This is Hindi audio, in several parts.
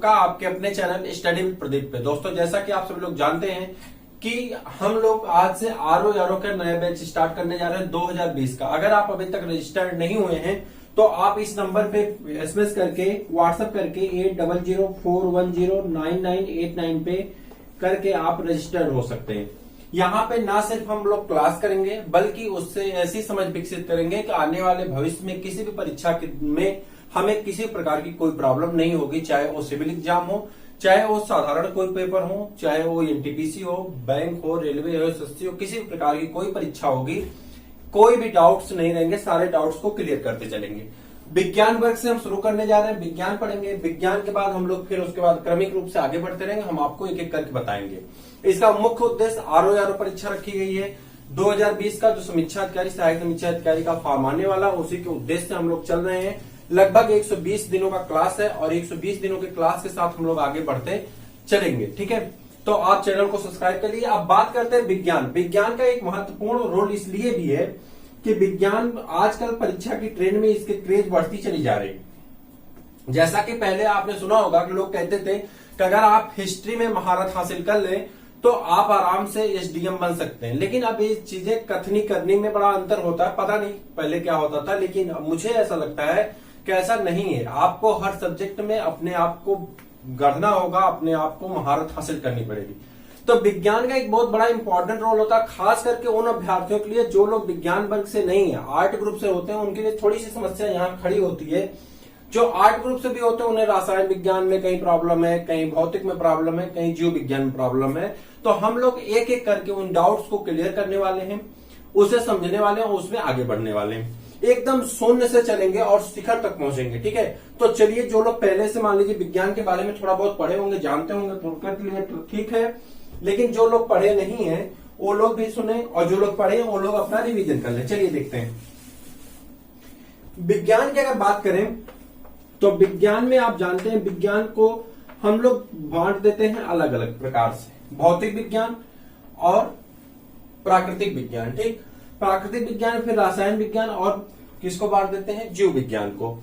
का आपके अपने चैनल स्टडी विद प्रदीप पे। दोस्तों जैसा कि आप सब लोग जानते हैं कि हम लोग आज से आरओ का नया बैच स्टार्ट करने जा रहे हैं 2020 का। अगर आप अभी तक रजिस्टर्ड नहीं हुए हैं तो आप इस नंबर पे एसएमएस करके व्हाट्सएप करके 8004109989 पे करके आप रजिस्टर्ड हो सकते हैं। यहाँ पे ना सिर्फ हम लोग क्लास करेंगे बल्कि उससे ऐसी समझ विकसित करेंगे कि आने वाले भविष्य में किसी भी परीक्षा में हमें किसी प्रकार की कोई प्रॉब्लम नहीं होगी, चाहे वो सिविल एग्जाम हो, चाहे वो साधारण कोई पेपर हो, चाहे वो एनटीपीसी हो, बैंक हो, रेलवे हो, एसएससी हो, किसी भी प्रकार की कोई परीक्षा होगी, कोई भी डाउट्स नहीं रहेंगे, सारे डाउट्स को क्लियर करते चलेंगे। विज्ञान वर्ग से हम शुरू करने जा रहे हैं, विज्ञान पढ़ेंगे। विज्ञान के बाद हम लोग फिर उसके बाद क्रमिक रूप से आगे बढ़ते रहेंगे, हम आपको एक एक करके बताएंगे। इसका मुख्य उद्देश्य आरओ परीक्षा रखी गई है 2020 का, जो समीक्षा अधिकारी सहायक समीक्षा अधिकारी का फॉर्म आने वाला, उसी के उद्देश्य से हम लोग चल रहे हैं। लगभग 120 दिनों का क्लास है और 120 दिनों के क्लास के साथ हम लोग आगे बढ़ते चलेंगे। ठीक है, तो आप चैनल को सब्सक्राइब कर लिए। अब बात करते हैं विज्ञान। विज्ञान का एक महत्वपूर्ण रोल इसलिए भी है कि विज्ञान आजकल परीक्षा की ट्रेंड में इसके क्रेज बढ़ती चली जा रही है। जैसा कि पहले आपने सुना होगा कि लोग कहते थे कि अगर आप हिस्ट्री में महारत हासिल कर लें तो आप आराम से एसडीएम बन सकते हैं, लेकिन अब ये चीजें कथनी करने में बड़ा अंतर होता है। पता नहीं पहले क्या होता था, लेकिन मुझे ऐसा लगता है कि ऐसा नहीं है। आपको हर सब्जेक्ट में अपने आप को गढ़ना होगा, अपने आप को महारत हासिल करनी पड़ेगी। तो विज्ञान का एक बहुत बड़ा इंपॉर्टेंट रोल होता है, खास करके उन अभ्यर्थियों के लिए जो लोग विज्ञान वर्ग से नहीं है, आर्ट ग्रुप से होते हैं। उनके लिए थोड़ी सी समस्या यहाँ खड़ी होती है। जो आर्ट ग्रुप से भी होते हैं उन्हें रसायन विज्ञान में कहीं प्रॉब्लम है, कहीं भौतिक में प्रॉब्लम है, कहीं जीव विज्ञान में प्रॉब्लम है। तो हम लोग एक एक करके उन डाउट्स को क्लियर करने वाले हैं, उसे समझने वाले हैं और उसमें आगे बढ़ने वाले हैं। एकदम शून्य से चलेंगे और शिखर तक पहुंचेंगे। ठीक है, तो चलिए, जो लोग पहले से मान लीजिए विज्ञान के बारे में थोड़ा बहुत पढ़े होंगे, जानते होंगे, तो उनके लिए तो ठीक है, लेकिन जो लोग पढ़े नहीं है वो लोग भी सुने और जो लोग पढ़े हैं वो लोग अपना रिवीजन कर ले। चलिए देखते हैं विज्ञान की अगर बात करें तो विज्ञान में आप जानते हैं विज्ञान को हम लोग बांट देते हैं अलग अलग प्रकार से, भौतिक विज्ञान और प्राकृतिक विज्ञान। ठीक, प्राकृतिक विज्ञान, फिर रसायन विज्ञान और किसको बांट देते हैं, जीव विज्ञान को।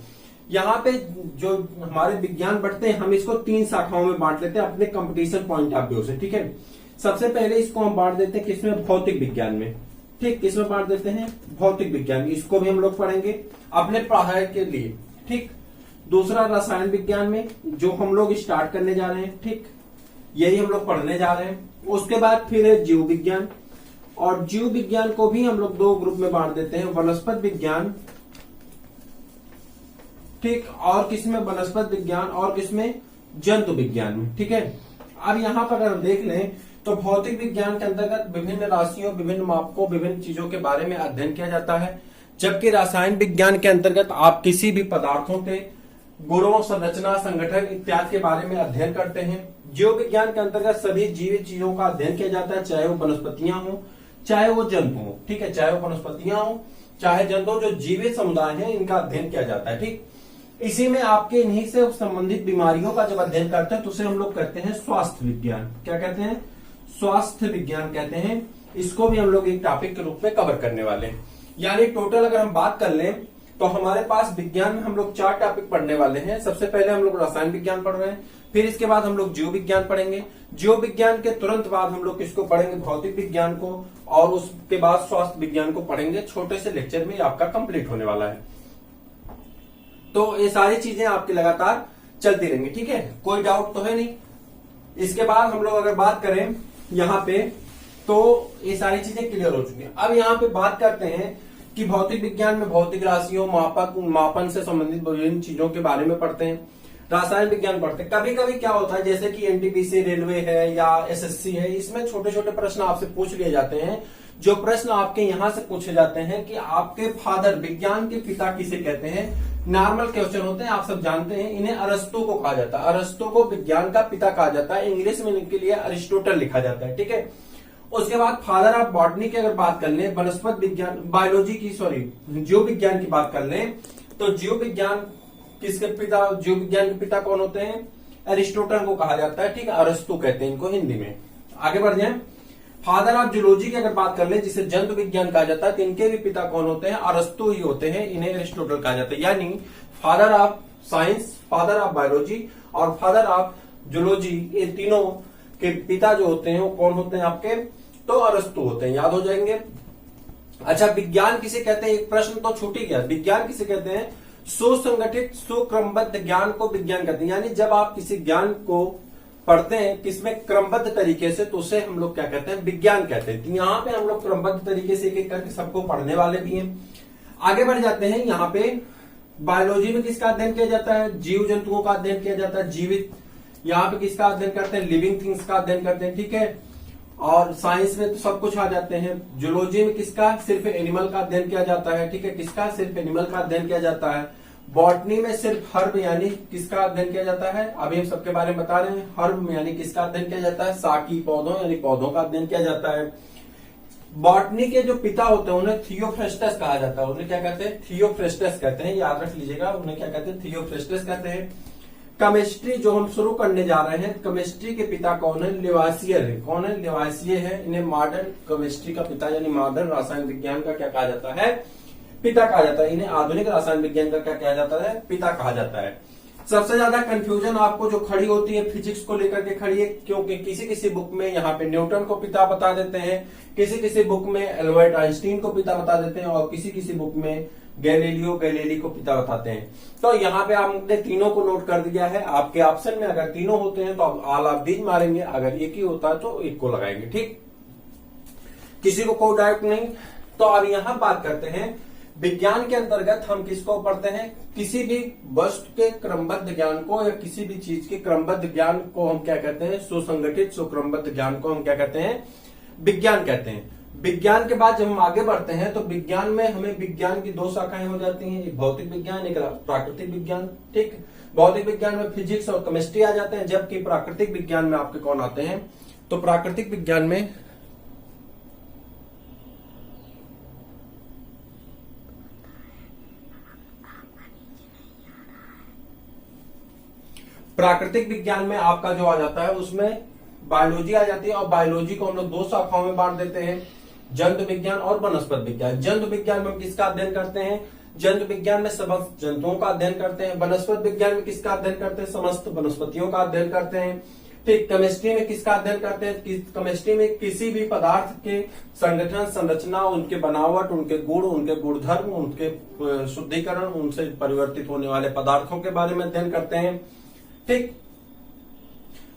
यहाँ पे जो हमारे विज्ञान बढ़ते हैं हम इसको 3 शाखाओं में बांट लेते हैं अपने कंपटीशन पॉइंट ऑफ व्यू से। ठीक है, सबसे पहले इसको हम बांट देते हैं किसमें, भौतिक विज्ञान में। ठीक, किसमें बांट देते हैं, भौतिक विज्ञान। इसको भी हम लोग पढ़ेंगे अपने पढ़ाई के लिए। ठीक, दूसरा रसायन विज्ञान में जो हम लोग स्टार्ट करने जा रहे हैं। ठीक, यही हम लोग पढ़ने जा रहे हैं। उसके बाद फिर है जीव विज्ञान, और जीव विज्ञान को भी हम लोग 2 ग्रुप में बांट देते हैं, वनस्पत विज्ञान, ठीक, और किसमें, वनस्पत विज्ञान, और किसमें, जंतु विज्ञान में। ठीक है, अब यहाँ पर अगर देख लें तो भौतिक विज्ञान के अंतर्गत विभिन्न राशियों, विभिन्न मापकों, विभिन्न चीजों के बारे में अध्ययन किया जाता है, जबकि रसायन विज्ञान के अंतर्गत आप किसी भी पदार्थों के गुणों, संरचना, संगठन इत्यादि के बारे में अध्ययन करते हैं। जीव विज्ञान के अंतर्गत सभी जीवित चीजों का अध्ययन किया जाता है, चाहे वो वनस्पतियां हो, चाहे वो जंतु हो। ठीक है, चाहे वो वनस्पतियां हो, चाहे जंतु हो, जो जीवित समुदाय है इनका अध्ययन किया जाता है। ठीक, इसी में आपके इन्हीं से संबंधित बीमारियों का जब अध्ययन करते हैं तो उसे हम लोग कहते हैं स्वास्थ्य विज्ञान। क्या कहते हैं, स्वास्थ्य विज्ञान कहते हैं। इसको भी हम लोग एक टॉपिक के रूप में कवर करने वाले हैं। यानी टोटल अगर हम बात कर लें तो हमारे पास विज्ञान में हम लोग 4 टॉपिक पढ़ने वाले हैं। सबसे पहले हम लोग रसायन विज्ञान पढ़ रहे हैं, फिर इसके बाद हम लोग जीव विज्ञान पढ़ेंगे। जीव विज्ञान के तुरंत बाद हम लोग किसको पढ़ेंगे, भौतिक विज्ञान को, और उसके बाद स्वास्थ्य विज्ञान को पढ़ेंगे। छोटे से लेक्चर में आपका कंप्लीट होने वाला है। तो ये सारी चीजें आपकी लगातार चलती रहेंगी। ठीक है, कोई डाउट तो है नहीं। इसके बाद हम लोग अगर बात करें यहाँ पे तो ये सारी चीजें क्लियर हो चुकी हैं। अब यहाँ पे बात करते हैं कि भौतिक विज्ञान में भौतिक राशियों, मापन से संबंधित विभिन्न चीजों के बारे में पढ़ते हैं। रसायन विज्ञान पढ़ते हैं। कभी कभी क्या होता है, जैसे कि एनटीपीसी, रेलवे है या एसएससी है, इसमें छोटे छोटे प्रश्न आपसे पूछ लिए जाते हैं। जो प्रश्न आपके यहाँ से पूछे जाते हैं कि आपके फादर, विज्ञान के पिता किसे कहते हैं, नॉर्मल क्वेश्चन होते हैं, आप सब जानते हैं। इन्हें अरस्तु को कहा जाता है, अरस्तु को विज्ञान का पिता कहा जाता है। इंग्लिश में इनके लिए अरिस्टोटल लिखा जाता है। ठीक है, उसके बाद फादर ऑफ बॉटनी की अगर बात कर लें, वनस्पत विज्ञान, बायोलॉजी की, जीव विज्ञान की बात कर लें तो जीव विज्ञान किसके पिता, जीव विज्ञान के पिता कौन होते हैं, अरिस्टोटल को कहा जाता है। ठीक है, अरस्तु कहते हैं इनको हिंदी में। आगे बढ़ जाए, फादर ऑफ जूलॉजी की अगर बात कर ले, जिसे जंतु विज्ञान कहा जाता है, तो इनके भी पिता कौन होते हैं, अरस्तु ही होते हैं। इन्हें अरिस्टोटल कहा जाता है। यानी father of science, father of biology और फादर ऑफ जूलॉजी, ये तीनों के पिता जो होते हैं वो कौन होते हैं आपके, तो अरस्तु होते हैं, याद हो जाएंगे। अच्छा, विज्ञान किसे कहते हैं, एक प्रश्न तो छूट ही गया, विज्ञान किसे कहते हैं, सुसंगठित सुक्रमबद्ध ज्ञान को विज्ञान कहते हैं। यानी जब आप किसी ज्ञान को पढ़ते हैं किसमें क्रमबद्ध तरीके से, तो उसे हम लोग क्या कहते हैं, विज्ञान कहते हैं। तो यहाँ पे हम लोग क्रमबद्ध तरीके से एक एक करके सबको पढ़ने वाले भी हैं। आगे बढ़ जाते हैं, यहाँ पे बायोलॉजी में किसका अध्ययन किया जाता है, जीव जंतुओं का अध्ययन किया जाता है, जीवित। यहाँ पे किसका अध्ययन करते हैं, लिविंग थिंग्स का अध्ययन करते हैं, ठीक है। और साइंस में तो सब कुछ आ जाते हैं। जूलॉजी में किसका, सिर्फ एनिमल का अध्ययन किया जाता है, ठीक है, किसका, सिर्फ एनिमल का अध्ययन किया जाता है। बॉटनी में सिर्फ हर्ब यानी किसका अध्ययन किया जाता है, अभी हम सबके बारे में बता रहे हैं। हर्ब यानी किसका अध्ययन किया जाता है, साकी पौधों यानी पौधों का अध्ययन किया जाता है। बॉटनी के जो पिता होते हैं उन्हें थियोफ्रेस्टस कहा जाता है, उन्हें क्या कहते हैं, थियोफ्रेस्टस कहते हैं, याद रख लीजिएगा, उन्हें क्या कहते हैं, थियोफ्रेस्टस कहते हैं। केमिस्ट्री जो हम शुरू करने जा रहे हैं, केमिस्ट्री के पिता कौन है, लिवासियर है। कौन है, लिवासियर है। इन्हें मॉडर्न केमिस्ट्री का पिता यानी मॉडर्न रसायन विज्ञान का क्या कहा जाता है, पिता कहा जाता है। इन्हें आधुनिक रसायन विज्ञान का क्या कहा जाता है, पिता कहा जाता है। सबसे ज्यादा कंफ्यूजन आपको जो खड़ी होती है फिजिक्स को लेकर के खड़ी है, क्योंकि किसी किसी बुक में यहाँ पे न्यूटन को पिता बता देते हैं, किसी किसी बुक में एल्बर्ट आइंस्टीन को पिता बता देते हैं, और किसी किसी बुक में गैलीलियो गैलीली को पिता बताते हैं। तो यहाँ पे आपने तीनों को नोट कर दिया है। आपके ऑप्शन में अगर तीनों होते हैं तो आप ऑल ऑफ दीज मारेंगे, अगर एक ही होता है तो एक को लगाएंगे, ठीक, किसी को कोई डाउट नहीं। तो अब यहाँ बात करते हैं, विज्ञान के अंतर्गत हम किसको पढ़ते हैं, किसी भी वस्तु के क्रमबद्ध ज्ञान को या किसी भी चीज के क्रमबद्ध ज्ञान को हम क्या कहते हैं, सुसंगठित सुक्रमबद्ध ज्ञान को हम क्या कहते हैं, विज्ञान कहते हैं। विज्ञान के बाद जब हम आगे बढ़ते हैं तो विज्ञान में हमें विज्ञान की दो शाखाएं हो जाती हैं, एक भौतिक विज्ञान, एक प्राकृतिक विज्ञान, ठीक। भौतिक विज्ञान में फिजिक्स और केमिस्ट्री आ जाते हैं, जबकि प्राकृतिक विज्ञान में आपके कौन आते हैं, तो प्राकृतिक विज्ञान में आपका जो आ जाता है उसमें बायोलॉजी आ जाती है, और बायोलॉजी को हम लोग दो शाखाओं में बांट देते हैं, जंतु विज्ञान और वनस्पति विज्ञान। जंतु विज्ञान में हम किसका अध्ययन करते हैं, जंतु विज्ञान में समस्त जंतुओं का अध्ययन करते हैं। वनस्पति विज्ञान में किसका अध्ययन करते हैं, समस्त वनस्पतियों का अध्ययन करते हैं। फिर केमिस्ट्री में किसका अध्ययन करते हैं, केमिस्ट्री में किसी भी पदार्थ के संगठन, संरचना, उनके बनावट, उनके गुण, उनके गुणधर्म, उनके शुद्धिकरण, उनसे परिवर्तित होने वाले पदार्थों के बारे में अध्ययन करते हैं, ठीक।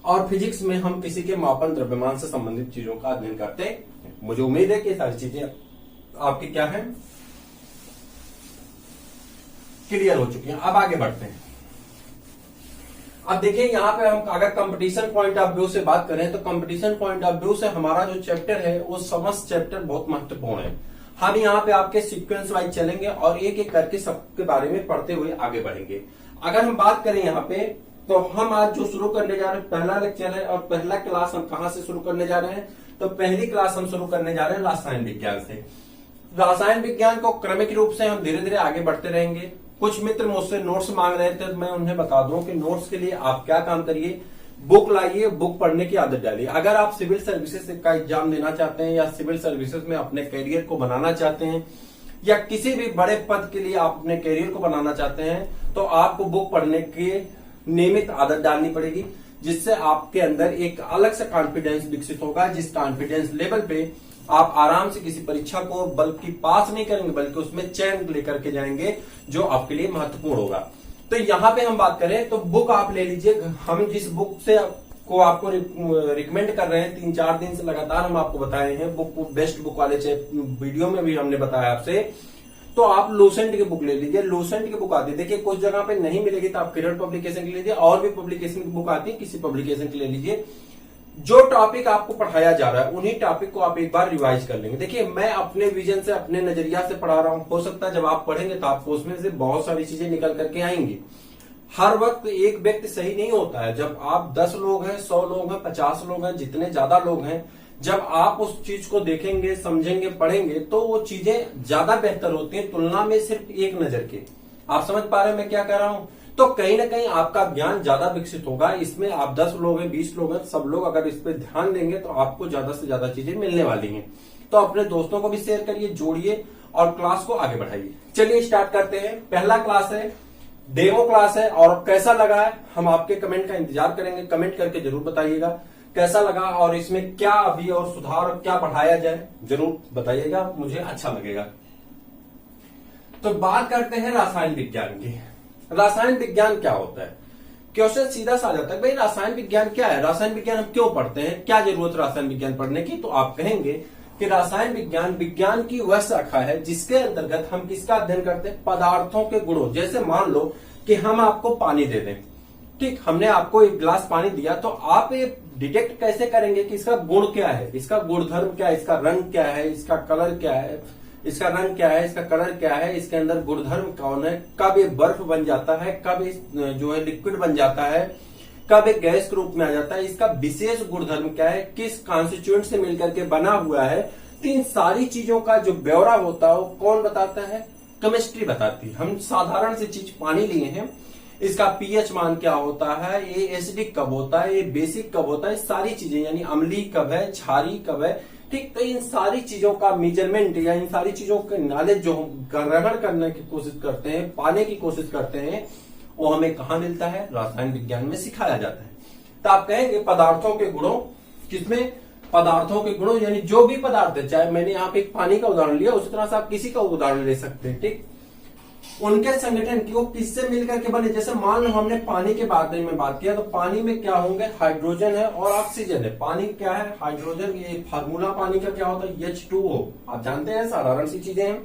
और फिजिक्स में हम किसी के मापन, द्रव्यमान से संबंधित चीजों का अध्ययन करते हैं। मुझे उम्मीद है कि सारी चीजें आपकी क्या है, क्लियर हो चुकी हैं। अब आगे बढ़ते हैं। अब देखिए यहाँ पे हम अगर कंपटीशन पॉइंट ऑफ व्यू से बात करें तो कंपटीशन पॉइंट ऑफ व्यू से हमारा जो चैप्टर है वो समस्त चैप्टर बहुत महत्वपूर्ण है। हम यहाँ पे आपके सीक्वेंस वाइज चलेंगे और एक एक करके सबके बारे में पढ़ते हुए आगे बढ़ेंगे। अगर हम बात करें यहाँ पे तो हम आज जो शुरू करने जा रहे हैं पहला लेक्चर है, और पहला क्लास हम कहां से शुरू करने जा रहे हैं, तो पहली क्लास हम शुरू करने जा रहे हैं रसायन विज्ञान से। रसायन विज्ञान को क्रमिक रूप से हम धीरे धीरे आगे बढ़ते रहेंगे। कुछ मित्र मुझसे नोट्स मांग रहे थे, तो मैं उन्हें बता दूं कि नोट्स के लिए आप क्या काम करिए, बुक लाइए, बुक पढ़ने की आदत डालिए। अगर आप सिविल सर्विसेज का एग्जाम देना चाहते हैं या सिविल सर्विसेज में अपने करियर को बनाना चाहते हैं या किसी भी बड़े पद के लिए आप अपने करियर को बनाना चाहते हैं, तो आपको बुक पढ़ने की नियमित आदत डालनी पड़ेगी, जिससे आपके अंदर एक अलग सा कॉन्फिडेंस विकसित होगा, जिस कॉन्फिडेंस लेवल पे आप आराम से किसी परीक्षा को बल्कि पास नहीं करेंगे बल्कि उसमें चयन लेकर के जाएंगे, जो आपके लिए महत्वपूर्ण होगा। तो यहाँ पे हम बात करें तो बुक आप ले लीजिए। हम जिस बुक से को आपको रिकमेंड कर रहे हैं 3-4 दिन से लगातार हम आपको बताए हैं, बुक बेस्ट बुक वाले वीडियो में भी हमने बताया आपसे, तो आप लूसेंट की बुक ले लीजिए। लूसेंट की बुक आती है, देखिए कुछ जगह पे नहीं मिलेगी तो आप किरण पब्लिकेशन की लीजिए, और भी पब्लिकेशन की बुक आती है, किसी पब्लिकेशन की ले लीजिए। जो टॉपिक आपको पढ़ाया जा रहा है उन्हीं टॉपिक को आप एक बार रिवाइज कर लेंगे। देखिए मैं अपने विजन से, अपने नजरिया से पढ़ा रहा हूं, हो सकता है जब आप पढ़ेंगे तो आपको उसमें से बहुत सारी चीजें निकल करके आएंगी। हर वक्त एक व्यक्ति सही नहीं होता है। जब आप 10 लोग हैं, 100 लोग हैं, 50 लोग हैं, जितने ज्यादा लोग हैं, जब आप उस चीज को देखेंगे, समझेंगे, पढ़ेंगे तो वो चीजें ज्यादा बेहतर होती हैं तुलना में सिर्फ एक नजर के। आप समझ पा रहे हैं मैं क्या कह रहा हूं? तो कहीं ना कहीं आपका ज्ञान ज्यादा विकसित होगा। इसमें आप 10 लोग हैं, 20 लोग हैं, सब लोग अगर इस पर ध्यान देंगे तो आपको ज्यादा से ज्यादा चीजें मिलने वाली हैं। तो अपने दोस्तों को भी शेयर करिए, जोड़िए और क्लास को आगे बढ़ाइए। चलिए स्टार्ट करते हैं। पहला क्लास है डेमो क्लास है और कैसा लगा है हम आपके कमेंट का इंतजार करेंगे। कमेंट करके जरूर बताइएगा कैसा लगा और इसमें क्या अभी और सुधार और क्या बढ़ाया जाए, जरूर बताइएगा, मुझे अच्छा लगेगा। तो बात करते हैं रासायन विज्ञान की। रासायन विज्ञान क्या होता है? क्वेश्चन सीधा सा आ जाता है, भाई रासायन विज्ञान क्या है, रासायन विज्ञान हम क्यों पढ़ते हैं, क्या जरूरत रासायन विज्ञान पढ़ने की? तो आप कहेंगे कि रासायन विज्ञान विज्ञान की वह शाखा है जिसके अंतर्गत हम किसका अध्ययन करते हैं? पदार्थों के गुणों। जैसे मान लो कि हम आपको पानी दे दें, ठीक, हमने आपको एक गिलास पानी दिया, तो आप ये डिटेक्ट कैसे करेंगे कि इसका गुण क्या है, इसका गुणधर्म क्या है, इसका रंग क्या है, इसका कलर क्या है, इसका रंग क्या है, इसका कलर क्या है, इसके अंदर गुणधर्म कौन है, कब ये बर्फ बन जाता है, कब जो है लिक्विड बन जाता है, कब एक गैस के रूप में आ जाता है, इसका विशेष गुणधर्म क्या है, किस कॉन्स्टिट्यूएंट से मिलकर के बना हुआ है। तो इन सारी चीजों का जो ब्यौरा होता है वो कौन बताता है? केमिस्ट्री बताती है। हम साधारण सी चीज पानी लिए हैं, इसका पीएच मान क्या होता है, ये एसिडिक कब होता है, ये बेसिक कब होता है, सारी चीजें, यानी अम्लीय कब है, क्षारीय कब है, ठीक। तो इन सारी चीजों का मेजरमेंट या इन सारी चीजों के नॉलेज जो हम ग्रहण करने की कोशिश करते हैं, पाने की कोशिश करते हैं, वो हमें कहाँ मिलता है? रासायन विज्ञान में सिखाया जाता है। तो आप कहेंगे पदार्थों के गुणों, किसमें? पदार्थों के गुणों, यानी जो भी पदार्थ है, चाहे मैंने यहाँ पे एक पानी का उदाहरण लिया, उसी तरह से आप किसी का उदाहरण ले सकते हैं, ठीक। उनके संगठन की वो किससे मिलकर के बने? जैसे मान लो हमने पानी के बारे में बात किया, तो पानी में क्या होंगे? हाइड्रोजन है और ऑक्सीजन है। पानी क्या है? हाइड्रोजन। ये फार्मूला पानी का क्या होता है? H2O। आप जानते हैं, साधारण सी चीजें हैं।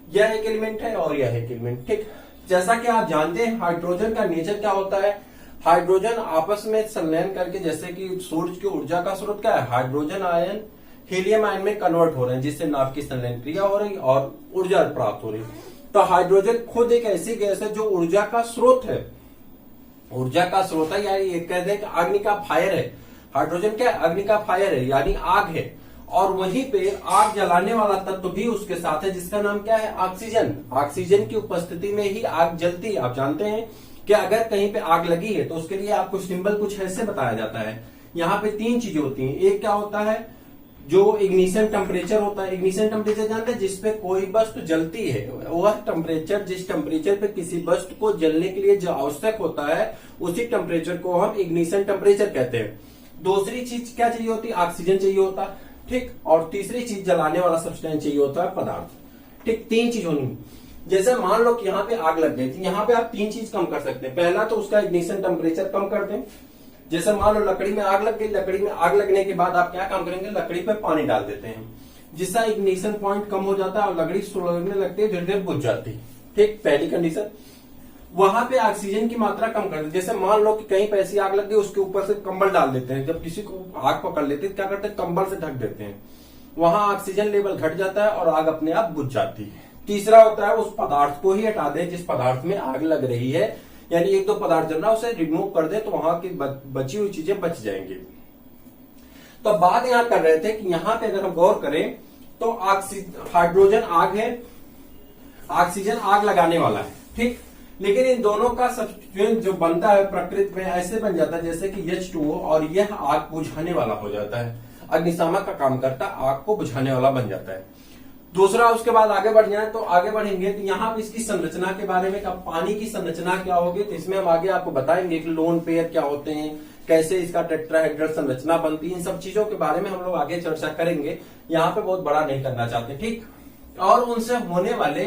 यह एक एलिमेंट है और यह एक एलिमेंट, ठीक। जैसा कि आप जानते हैं हाइड्रोजन का नेचर क्या होता है? हाइड्रोजन आपस में संलयन करके, जैसे कि सूर्य की ऊर्जा का स्रोत क्या है? हाइड्रोजन आयन हीलियम आयन में कन्वर्ट हो रहे हैं, जिससे नाभ की संलयन क्रिया हो रही और ऊर्जा प्राप्त हो रही। तो हाइड्रोजन खुद एक ऐसी गैस है जो ऊर्जा का स्रोत है, ऊर्जा का स्रोत है, यानी ये कहते हैं कि अग्नि का फायर है। हाइड्रोजन क्या है? अग्नि का फायर है, यानी आग है। और वहीं पे आग जलाने वाला तत्व भी उसके साथ है, जिसका नाम क्या है? ऑक्सीजन। ऑक्सीजन की उपस्थिति में ही आग जलती है। आप जानते हैं कि अगर कहीं पे आग लगी है तो उसके लिए आपको सिंबल कुछ ऐसे बताया जाता है। यहाँ पे तीन चीजें होती हैं। एक क्या होता है? जो इग्निशन टेम्परेचर होता है। इग्निशन टेम्परेचर जानते हैं? जिसपे कोई वस्तु जलती है, वह टेम्परेचर, जिस टेम्परेचर पे किसी वस्तु को जलने के लिए जो आवश्यक होता है, उसी टेम्परेचर को हम इग्निशन टेम्परेचर कहते हैं। दूसरी चीज क्या चाहिए होती है? ऑक्सीजन चाहिए होता है, ठीक। और तीसरी चीज जलाने वाला सब्सटेंस चाहिए होता है, पदार्थ, ठीक। तीन चीज होनी। जैसे मान लो कि यहाँ पे आग लग गई थी, यहाँ पे आप तीन चीज कम कर सकते हैं। पहला तो उसका इग्निशन टेम्परेचर कम करते हैं। जैसे मान लो लकड़ी में आग लग गई, लकड़ी में आग लगने के बाद आप क्या काम करेंगे? लकड़ी पे पानी डाल देते हैं, जिससे इग्निशन पॉइंट कम हो जाता है और लकड़ी सुलगने लगती है, धीरे धीरे बुझ जाती है, ठीक। पहली कंडीशन। वहां पे ऑक्सीजन की मात्रा कम कर देते। जैसे मान लो कि कहीं पे ऐसी आग लग गई, उसके ऊपर से कंबल डाल देते हैं। जब किसी को आग पकड़ लेते हैं, क्या करते हैं? कंबल से ढक देते हैं। वहां ऑक्सीजन लेवल घट जाता है और आग अपने आप बुझ जाती है। तीसरा होता है उस पदार्थ को ही हटा दें जिस पदार्थ में आग लग रही है, यानी एक दो पदार्थ जल रहा है, उसे रिमूव कर दे तो वहां की बची हुई चीजें बच जाएंगी। तो बात यहां कर रहे थे कि यहां पे अगर हम गौर करें तो हाइड्रोजन आग है, ऑक्सीजन आग लगाने वाला है, ठीक। लेकिन इन दोनों का सब्स्टिट्यूएंट जो बनता है प्रकृति में ऐसे बन जाता है जैसे कि H2O, और यह आग बुझाने वाला हो जाता है। अग्निशामक का काम करता, आग को बुझाने वाला बन जाता है। दूसरा, उसके बाद आगे बढ़ जाए तो आगे बढ़ेंगे तो यहाँ पे इसकी संरचना के बारे में, पानी की संरचना क्या होगी, तो इसमें हम आगे आपको बताएंगे कि लोन पेयर क्या होते हैं, कैसे इसका टेट्राहेड्रल संरचना बनती है। इन सब चीजों के बारे में हम लोग आगे चर्चा करेंगे। यहाँ पे बहुत बड़ा नहीं करना चाहते, ठीक। और उनसे होने वाले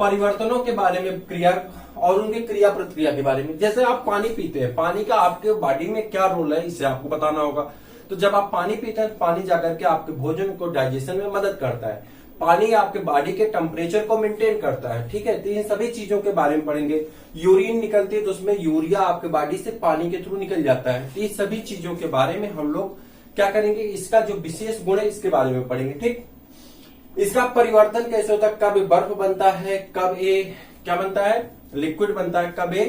परिवर्तनों के बारे में, क्रिया और उनकी क्रिया प्रतिक्रिया के बारे में। जैसे आप पानी पीते हैं, पानी का आपके बॉडी में क्या रोल है, इसे आपको बताना होगा। तो जब आप पानी पीते हैं, पानी जाकर के आपके भोजन को डाइजेशन में मदद करता है। पानी आपके बॉडी के टेम्परेचर को मेंटेन करता है, ठीक है। तो इन सभी चीजों के बारे में पढ़ेंगे। यूरिन निकलती है तो उसमें यूरिया आपके बॉडी से पानी के थ्रू निकल जाता है। तो इस सभी चीजों के बारे में हम लोग क्या करेंगे, इसका जो विशेष गुण है इसके बारे में पढ़ेंगे, ठीक। इसका परिवर्तन कैसे होता है, कब बर्फ बनता है, कब ये क्या बनता है, लिक्विड बनता है, कब ये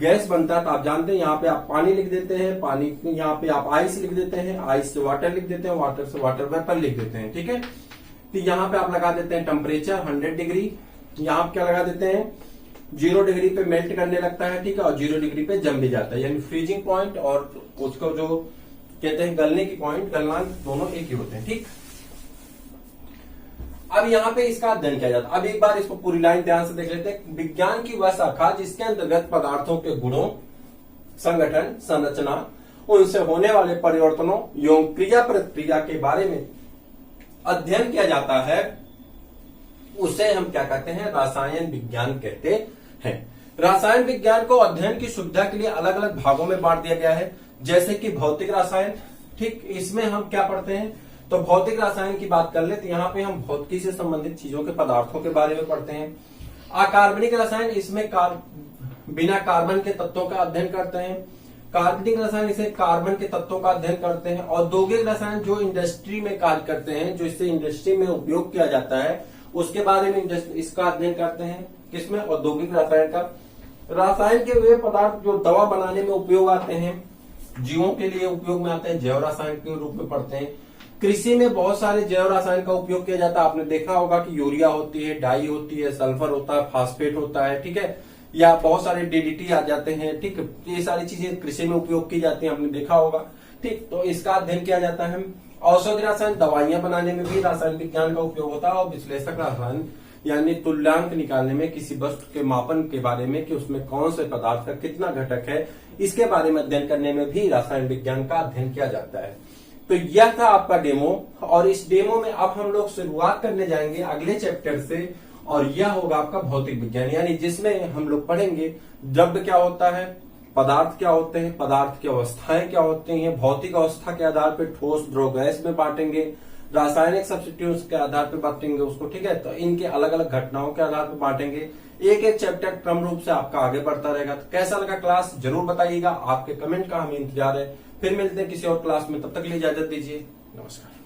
गैस बनता है। तो आप जानते हैं यहाँ पे आप पानी लिख देते हैं, पानी यहाँ पे आप आइस लिख देते हैं, आइस से वाटर लिख देते हैं, वाटर से वाटर वेपर लिख देते हैं, ठीक है। तो यहाँ पे आप लगा देते हैं टेम्परेचर 100 डिग्री, यहाँ पे क्या लगा देते हैं 0 डिग्री पे मेल्ट करने लगता है, ठीक है, और 0 डिग्री पे जम भी जाता है, यानी फ्रीजिंग पॉइंट और उसको जो कहते हैं गलने की पॉइंट, गलनांक दोनों एक ही होते हैं, ठीक। अब यहाँ पे इसका अध्ययन किया जाता है। अब एक बार इसको पूरी लाइन ध्यान से देख लेते हैं। विज्ञान की वह शाखा जिसके अंतर्गत पदार्थों के गुणों, संगठन, संरचना, उनसे होने वाले परिवर्तनों एवं क्रिया प्रतिक्रिया के बारे में अध्ययन किया जाता है, उसे हम क्या कहते हैं? रसायन विज्ञान कहते हैं। रसायन विज्ञान को अध्ययन की सुविधा के लिए अलग अलग भागों में बांट दिया गया है, जैसे कि भौतिक रसायन। ठीक, इसमें हम क्या पढ़ते हैं? तो भौतिक रसायन की बात कर ले तो यहाँ पे हम भौतिकी से संबंधित चीजों के पदार्थों के बारे में पढ़ते हैं। अकार्बनिक रसायन, इसमें बिना कार्बन के तत्वों का अध्ययन करते हैं। कार्बनिक रसायन, इसे कार्बन के तत्वों का अध्ययन करते हैं। औद्योगिक रसायन, जो इंडस्ट्री में कार्य करते हैं, जो इससे इंडस्ट्री में उपयोग किया जाता है, उसके बारे में इसका अध्ययन करते हैं। किसमें? औद्योगिक रसायन का। रसायन के वे पदार्थ जो दवा बनाने में उपयोग आते हैं, जीवों के लिए उपयोग में आते हैं, जैव रसायन के रूप में पढ़ते हैं। कृषि में बहुत सारे जैव रसायन का उपयोग किया जाता है। आपने देखा होगा कि यूरिया होती है, डाई होती है, सल्फर होता है, फास्फेट होता है, ठीक है, या बहुत सारे डीडीटी आ जाते हैं। ठीक, ये सारी चीजें कृषि में उपयोग की जाती है, आपने देखा होगा। ठीक, तो इसका अध्ययन किया जाता है। औषधि रसायन, दवाइयां बनाने में भी रासायनिक विज्ञान का उपयोग होता है। और विश्लेषक रसायन यानी तुल्यांक निकालने में किसी वस्तु के मापन के बारे में कि उसमें कौन से पदार्थ का कितना घटक है, इसके बारे में अध्ययन करने में भी रासायन विज्ञान का अध्ययन किया जाता है। तो यह था आपका डेमो, और इस डेमो में अब हम लोग शुरुआत करने जाएंगे अगले चैप्टर से, और यह होगा आपका भौतिक विज्ञान, यानी जिसमें हम लोग पढ़ेंगे द्रव्य क्या होता है, पदार्थ क्या होते हैं, पदार्थ की अवस्थाएं क्या होती हैं, भौतिक अवस्था के आधार पर ठोस, द्रव, गैस में बांटेंगे, रासायनिक सब्स्टिट्यूट्स के आधार पर बांटेंगे उसको, ठीक है। तो इनके अलग अलग घटनाओं के आधार पर बांटेंगे। एक एक चैप्टर क्रम रूप से आपका आगे बढ़ता रहेगा। तो कैसा लगा क्लास जरूर बताइएगा, आपके कमेंट का हमें इंतजार है। फिर मिलते हैं किसी और क्लास में, तब तक के लिए इजाजत दीजिए, नमस्कार।